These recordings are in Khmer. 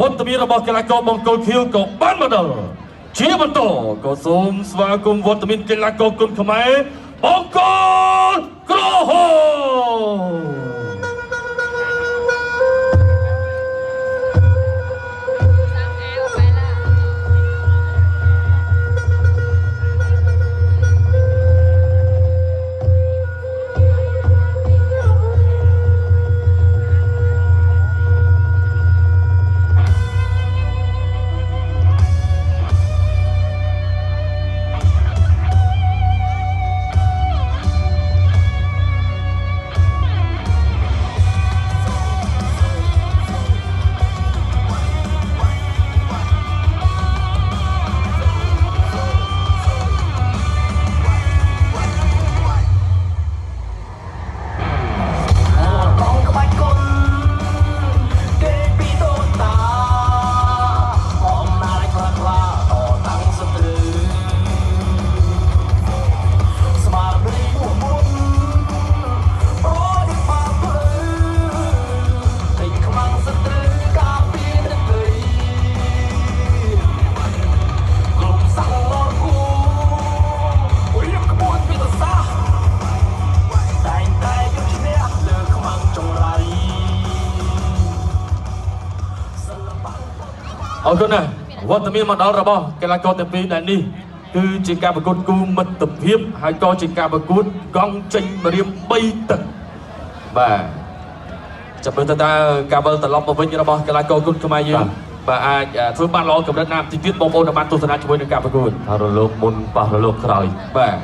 ត្តមានរបស់កីឡាករបង្គោលខៀវក៏បានមកដល់ជាបន្តក៏សូមស្វាគមន៍វត្តមានកីឡាករគុនខ្មែរបង្គោលក្រហមអរគុណណាស់វត្តមានមកដល់របស់កីឡាករទាំងពីរដែលនេះគឺជាការប្រកួតគូមិត្តភាពហើយក៏ជាការប្រកួតកង់ចេញម្រាម3ទឹកបាទចាំមើលតើការវិលត្រឡប់មកវិញរបស់កីឡាករគុនខ្មែរយើងបាទអាចធ្វើបានល្អកម្រិតណាបន្តិចទៀតបងប្អូនបានទស្សនាជាមួយនឹងការប្រកួតរលកមុនប៉ះរលកក្រោយបាទ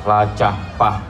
ខ្លាចាស់ប៉ះ